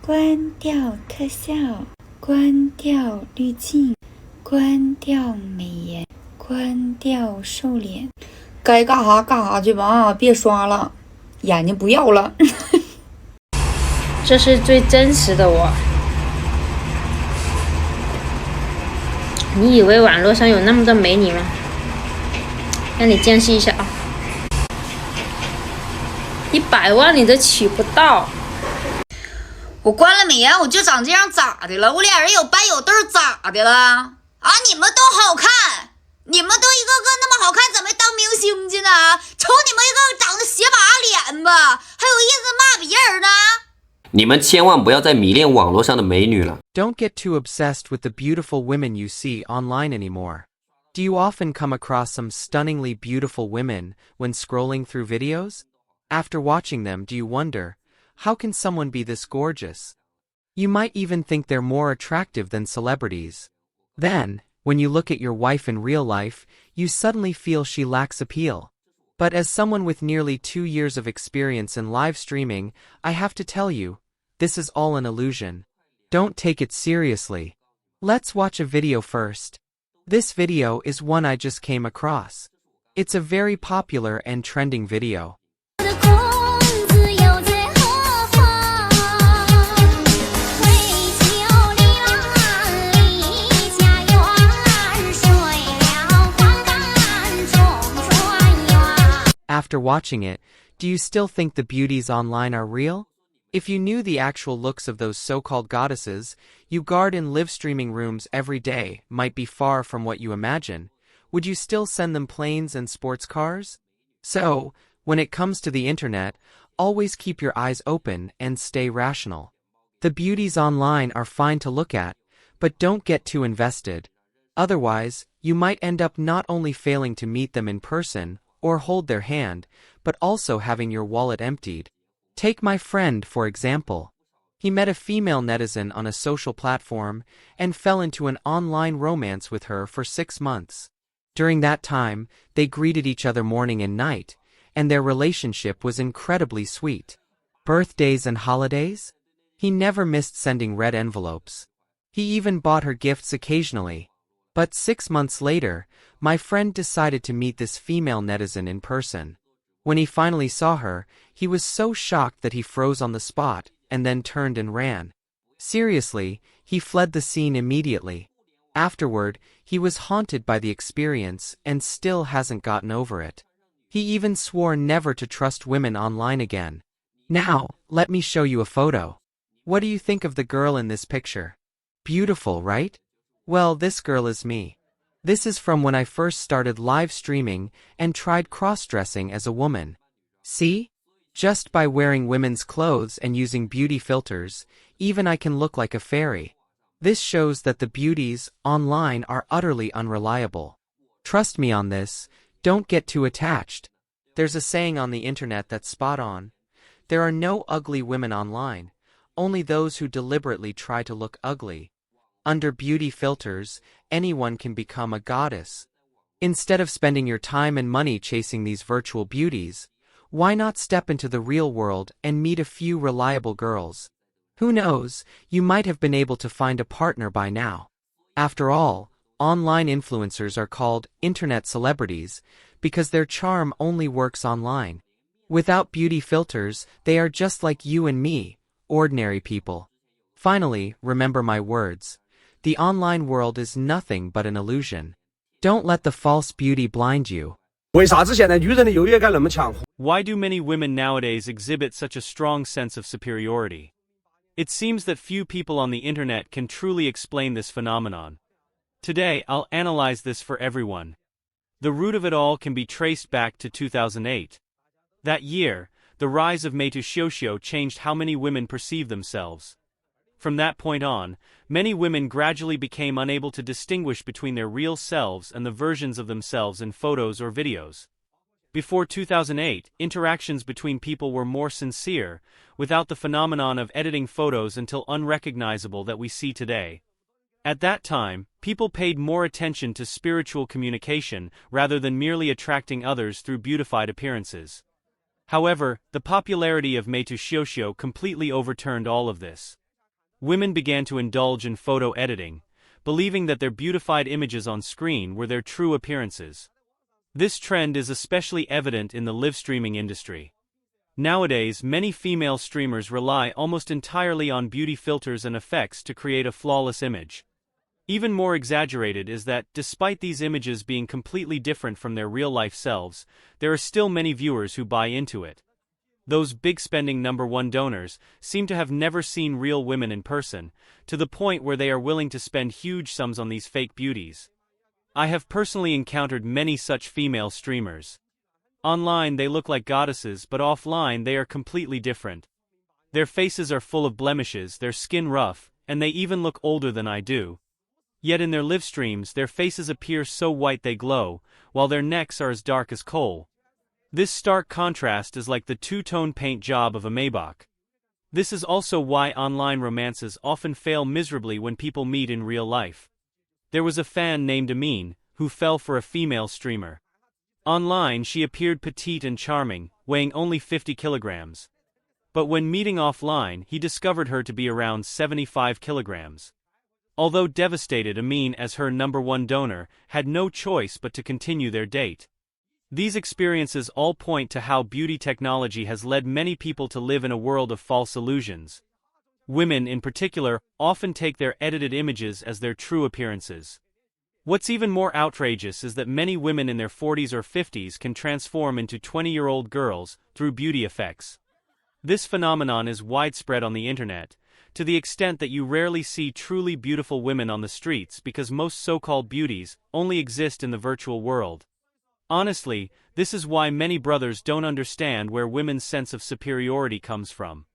关掉特效，关掉滤镜，关掉美颜，关掉瘦脸。该干啥干啥去吧，别刷了，眼睛不要了。这是最真实的我。你以为网络上有那么多美女吗？让你见识一下啊！100万你都娶不到。我关了美颜，我就长这样咋的了？我脸上有斑有痘咋的了？啊，你们都好看，你们都一个个那么好看，怎么当明星去呢？瞅你们一个长得斜拔脸吧，还有意思骂别人呢？你们千万不要再迷恋网络上的美女了。 Don't get too obsessed with the beautiful women you see online anymore. Do you often come across some stunningly beautiful women when scrolling through videos? After watching them, do you wonder, how can someone be this gorgeous? You might even think they're more attractive than celebrities. Then, when you look at your wife in real life, you suddenly feel she lacks appeal. But as someone with nearly 2 years of experience in live streaming, I have to tell you, this is all an illusion. Don't take it seriously. Let's watch a video first. This video is one I just came across. It's a very popular and trending video. After watching it, do you still think the beauties online are real? If you knew the actual looks of those so-called goddesses you guard in live streaming rooms every day might be far from what you imagine, would you still send them planes and sports cars? So, when it comes to the internet, always keep your eyes open and stay rational. The beauties online are fine to look at, but don't get too invested. Otherwise, you might end up not only failing to meet them in person or hold their hand, but also having your wallet emptied. Take my friend, for example. He met a female netizen on a social platform and fell into an online romance with her for 6 months. During that time, they greeted each other morning and night, and their relationship was incredibly sweet. Birthdays and holidays? He never missed sending red envelopes. He even bought her gifts occasionally. But 6 months later, my friend decided to meet this female netizen in person. When he finally saw her, he was so shocked that he froze on the spot and then turned and ran. Seriously, he fled the scene immediately. Afterward, he was haunted by the experience and still hasn't gotten over it. He even swore never to trust women online again. Now, let me show you a photo. What do you think of the girl in this picture? Beautiful, right? Well, this girl is me. This is from when I first started live streaming and tried cross-dressing as a woman. See? Just by wearing women's clothes and using beauty filters, even I can look like a fairy. This shows that the beauties online are utterly unreliable. Trust me on this, don't get too attached. There's a saying on the internet that's spot on. There are no ugly women online, only those who deliberately try to look ugly. Under beauty filters, anyone can become a goddess. Instead of spending your time and money chasing these virtual beauties, why not step into the real world and meet a few reliable girls? Who knows, you might have been able to find a partner by now. After all, online influencers are called internet celebrities because their charm only works online. Without beauty filters, they are just like you and me, ordinary people. Finally, remember my words. The online world is nothing but an illusion. Don't let the false beauty blind you. Why do many women nowadays exhibit such a strong sense of superiority? It seems that few people on the internet can truly explain this phenomenon. Today, I'll analyze this for everyone. The root of it all can be traced back to 2008. That year, the rise of Meituxiuxiu changed how many women perceive themselves. From that point on, many women gradually became unable to distinguish between their real selves and the versions of themselves in photos or videos. Before 2008, interactions between people were more sincere, without the phenomenon of editing photos until unrecognizable that we see today. At that time, people paid more attention to spiritual communication rather than merely attracting others through beautified appearances. However, the popularity of Meituxiuxiu completely overturned all of this. Women began to indulge in photo editing, believing that their beautified images on screen were their true appearances. This trend is especially evident in the live streaming industry. Nowadays, many female streamers rely almost entirely on beauty filters and effects to create a flawless image. Even more exaggerated is that, despite these images being completely different from their real-life selves, there are still many viewers who buy into it. Those big-spending #1 donors seem to have never seen real women in person, to the point where they are willing to spend huge sums on these fake beauties. I have personally encountered many such female streamers. Online they look like goddesses, but offline they are completely different. Their faces are full of blemishes, their skin rough, and they even look older than I do. Yet in their live streams their faces appear so white they glow, while their necks are as dark as coal. This stark contrast is like the two-tone paint job of a Maybach. This is also why online romances often fail miserably when people meet in real life. There was a fan named Amin, who fell for a female streamer. Online she appeared petite and charming, weighing only 50 kilograms. But when meeting offline, he discovered her to be around 75 kilograms. Although devastated, Amin, as her #1 donor, had no choice but to continue their date. These experiences all point to how beauty technology has led many people to live in a world of false illusions. Women, in particular, often take their edited images as their true appearances. What's even more outrageous is that many women in their 40s or 50s can transform into 20-year-old girls through beauty effects. This phenomenon is widespread on the internet, to the extent that you rarely see truly beautiful women on the streets because most so-called beauties only exist in the virtual world. Honestly, this is why many brothers don't understand where women's sense of superiority comes from.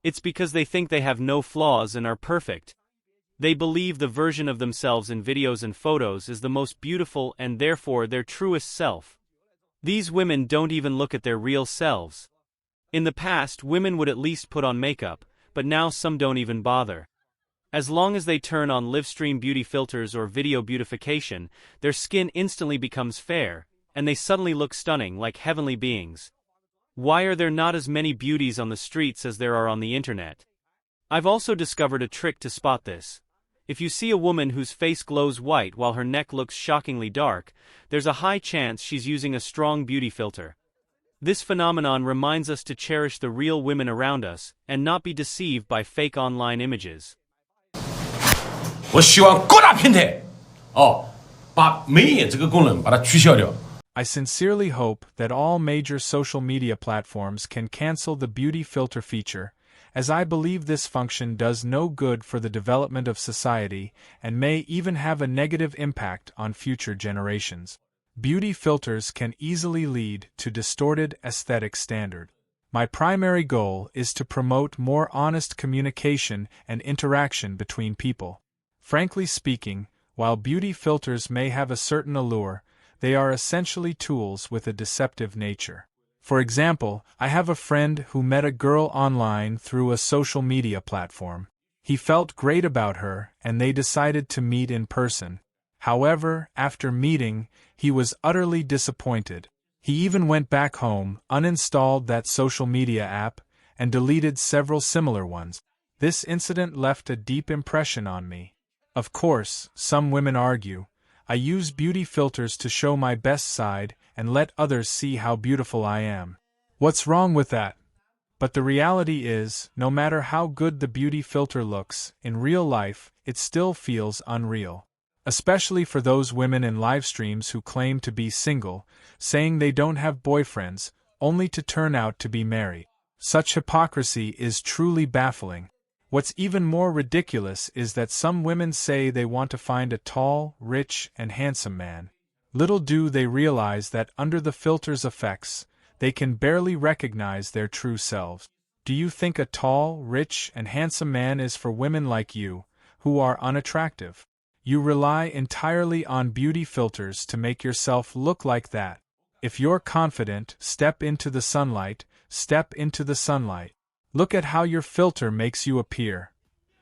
It's because they think they have no flaws and are perfect. They believe the version of themselves in videos and photos is the most beautiful and therefore their truest self. These women don't even look at their real selves. In the past, women would at least put on makeup, but now some don't even bother. As long as they turn on live stream beauty filters or video beautification, their skin instantly becomes fair, and they suddenly look stunning like heavenly beings. Why are there not as many beauties on the streets as there are on the internet? I've also discovered a trick to spot this. If you see a woman whose face glows white while her neck looks shockingly dark, there's a high chance she's using a strong beauty filter. This phenomenon reminds us to cherish the real women around us and not be deceived by fake online images. 我希望各大平台把美颜这个功能把它取消掉。 I sincerely hope that all major social media platforms can cancel the beauty filter feature, as I believe this function does no good for the development of society and may even have a negative impact on future generations. Beauty filters can easily lead to distorted aesthetic standard. My primary goal is to promote more honest communication and interaction between people. Frankly speaking, while beauty filters may have a certain allure, they are essentially tools with a deceptive nature. For example, I have a friend who met a girl online through a social media platform. He felt great about her, and they decided to meet in person. However, after meeting, he was utterly disappointed. He even went back home, uninstalled that social media app, and deleted several similar ones. This incident left a deep impression on me. Of course, some women argue, I use beauty filters to show my best side and let others see how beautiful I am. What's wrong with that? But the reality is, no matter how good the beauty filter looks, in real life, it still feels unreal. Especially for those women in live streams who claim to be single, saying they don't have boyfriends, only to turn out to be married. Such hypocrisy is truly baffling. What's even more ridiculous is that some women say they want to find a tall, rich, and handsome man. Little do they realize that under the filter's effects, they can barely recognize their true selves. Do you think a tall, rich, and handsome man is for women like you, who are unattractive? You rely entirely on beauty filters to make yourself look like that. If you're confident, step into the sunlight, step into the sunlight. Look at how your filter makes you appear.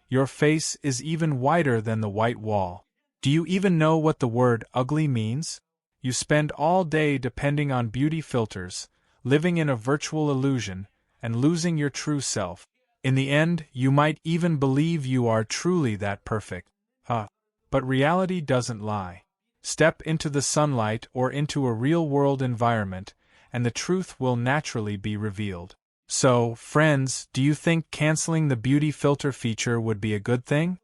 Your face is even whiter than the white wall. Do you even know what the word ugly means? You spend all day depending on beauty filters, living in a virtual illusion, and losing your true self. In the end, you might even believe you are truly that perfect. But reality doesn't lie. Step into the sunlight or into a real-world environment, and the truth will naturally be revealed. So, friends, do you think canceling the beauty filter feature would be a good thing?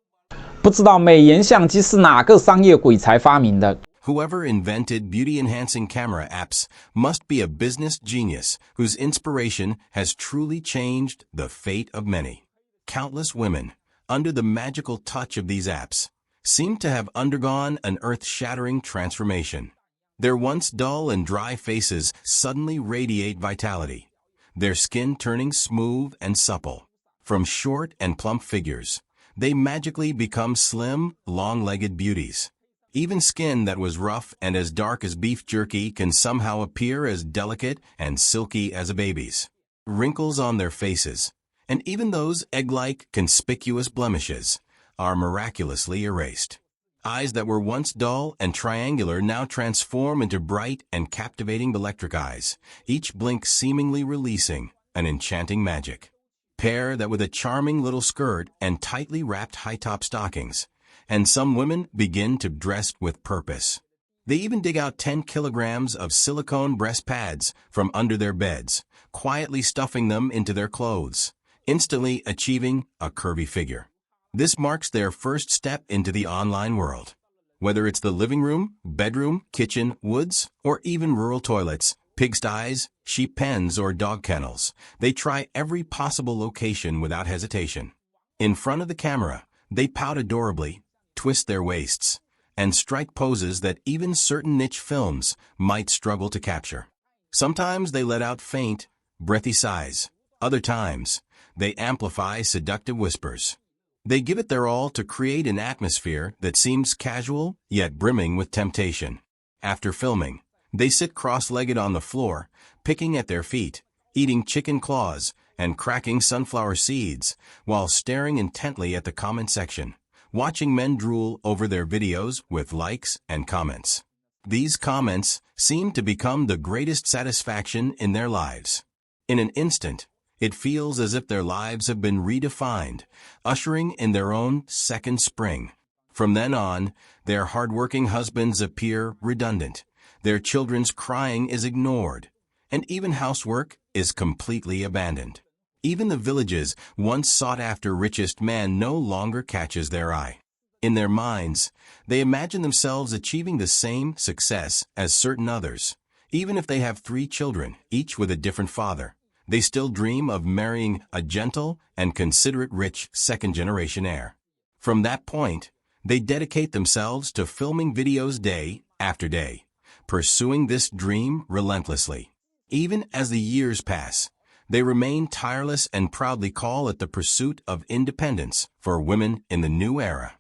不知道美颜相机是哪个商业鬼才发明的？ Whoever invented beauty-enhancing camera apps must be a business genius whose inspiration has truly changed the fate of many. Countless women, under the magical touch of these apps, seem to have undergone an earth-shattering transformation. Their once dull and dry faces suddenly radiate vitality, their skin turning smooth and supple. From short and plump figures, they magically become slim, long-legged beauties. Even skin that was rough and as dark as beef jerky can somehow appear as delicate and silky as a baby's. Wrinkles on their faces, and even those egg-like, conspicuous blemishes, are miraculously erased. Eyes that were once dull and triangular now transform into bright and captivating electric eyes, each blink seemingly releasing an enchanting magic. Pair that with a charming little skirt and tightly wrapped high-top stockings, and some women begin to dress with purpose. They even dig out 10 kilograms of silicone breast pads from under their beds, quietly stuffing them into their clothes, instantly achieving a curvy figure. This marks their first step into the online world. Whether it's the living room, bedroom, kitchen, woods, or even rural toilets, pigsties, sheep pens, or dog kennels, they try every possible location without hesitation. In front of the camera, they pout adorably, twist their waists, and strike poses that even certain niche films might struggle to capture. Sometimes they let out faint, breathy sighs. Other times, they amplify seductive whispers. They give it their all to create an atmosphere that seems casual yet brimming with temptation. After filming, they sit cross-legged on the floor, picking at their feet, eating chicken claws, and cracking sunflower seeds, while staring intently at the comment section, watching men drool over their videos with likes and comments. These comments seem to become the greatest satisfaction in their lives. In an instant, it feels as if their lives have been redefined, ushering in their own second spring. From then on, their hardworking husbands appear redundant, their children's crying is ignored, and even housework is completely abandoned. Even the village's once sought-after richest man no longer catches their eye. In their minds, they imagine themselves achieving the same success as certain others. Even if they have 3 children, each with a different father, they still dream of marrying a gentle and considerate rich second-generation heir. From that point, they dedicate themselves to filming videos day after day, pursuing this dream relentlessly. Even as the years pass, they remain tireless and proudly call it the pursuit of independence for women in the new era.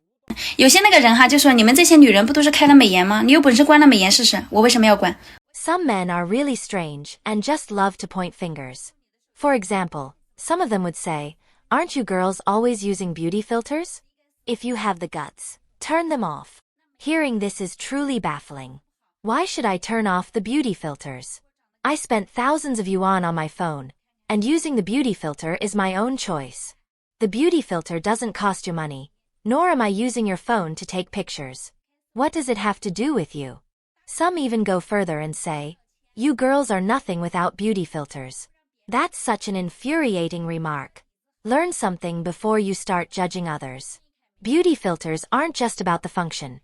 有些那个人哈就说你们这些女人不都是开了美颜吗？你有本事关了美颜试试，我为什么要关？ Some men are really strange and just love to point fingers. For example, some of them would say, "Aren't you girls always using beauty filters? If you have the guts, turn them off." Hearing this is truly baffling. Why should I turn off the beauty filters? I spent thousands of yuan on my phone, and using the beauty filter is my own choice. The beauty filter doesn't cost you money, nor am I using your phone to take pictures. What does it have to do with you? Some even go further and say, "You girls are nothing without beauty filters." That's such an infuriating remark. Learn something before you start judging others. Beauty filters aren't just about the function.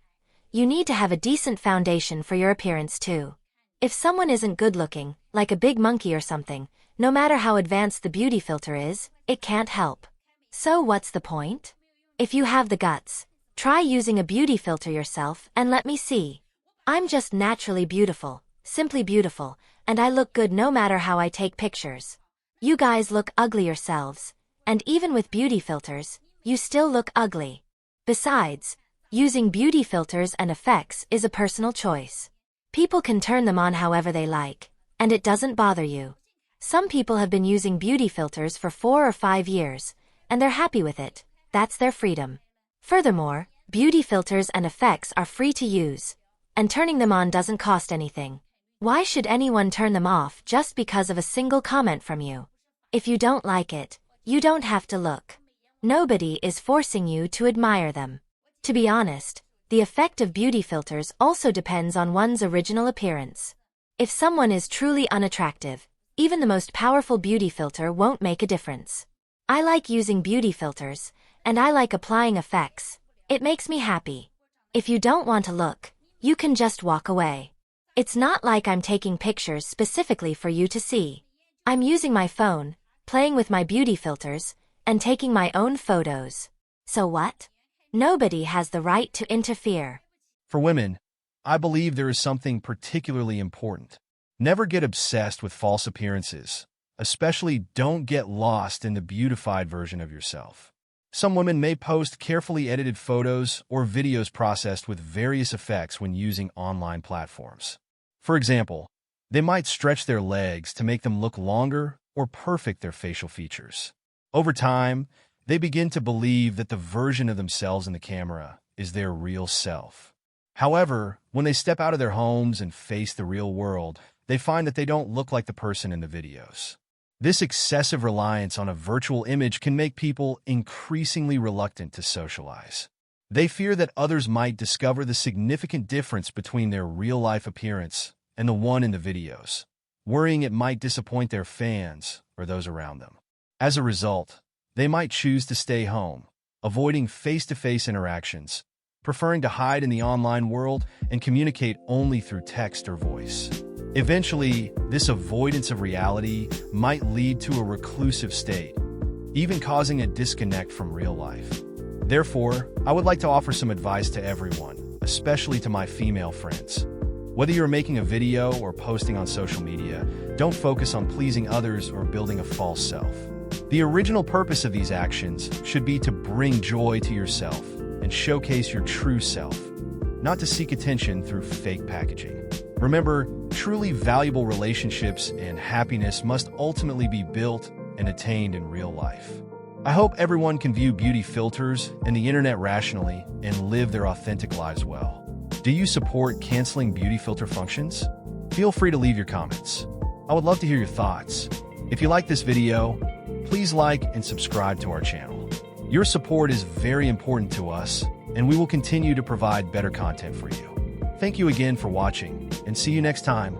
You need to have a decent foundation for your appearance too. If someone isn't good-looking, like a big monkey or something, no matter how advanced the beauty filter is, it can't help. So what's the point? If you have the guts, try using a beauty filter yourself and let me see. I'm just naturally beautiful, simply beautiful, and I look good no matter how I take pictures. You guys look ugly yourselves, and even with beauty filters, you still look ugly. Besides, using beauty filters and effects is a personal choice. People can turn them on however they like, and it doesn't bother you. Some people have been using beauty filters for 4 or 5 years, and they're happy with it. That's their freedom. Furthermore, beauty filters and effects are free to use, and turning them on doesn't cost anything. Why should anyone turn them off just because of a single comment from you? If you don't like it, You don't have to look. Nobody is forcing you to admire them. To be honest, the effect of beauty filters also depends on one's original appearance. If someone is truly unattractive, even the most powerful beauty filter won't make a difference. I like using beauty filters, and I like applying effects. It makes me happy. If you don't want to look, you can just walk away. It's not like I'm taking pictures specifically for you to see. I'm using my phone, playing with my beauty filters, and taking my own photos. So what? Nobody has the right to interfere. For women, I believe there is something particularly important. Never get obsessed with false appearances. Especially don't get lost in the beautified version of yourself. Some women may post carefully edited photos or videos processed with various effects when using online platforms. For example, they might stretch their legs to make them look longer or perfect their facial features. Over time, they begin to believe that the version of themselves in the camera is their real self. However, when they step out of their homes and face the real world, they find that they don't look like the person in the videos. This excessive reliance on a virtual image can make people increasingly reluctant to socialize. They fear that others might discover the significant difference between their real-life appearance and the one in the videos, worrying it might disappoint their fans or those around them. As a result, they might choose to stay home, avoiding face-to-face interactions, preferring to hide in the online world and communicate only through text or voice. Eventually, this avoidance of reality might lead to a reclusive state, even causing a disconnect from real life. Therefore, I would like to offer some advice to everyone, especially to my female friends. Whether you're making a video or posting on social media, don't focus on pleasing others or building a false self. The original purpose of these actions should be to bring joy to yourself and showcase your true self, not to seek attention through fake packaging. Remember, truly valuable relationships and happiness must ultimately be built and attained in real life. I hope everyone can view beauty filters and the internet rationally and live their authentic lives well. Do you support canceling beauty filter functions? Feel free to leave your comments. I would love to hear your thoughts. If you like this video, please like and subscribe to our channel. Your support is very important to us, and we will continue to provide better content for you. Thank you again for watching, and see you next time.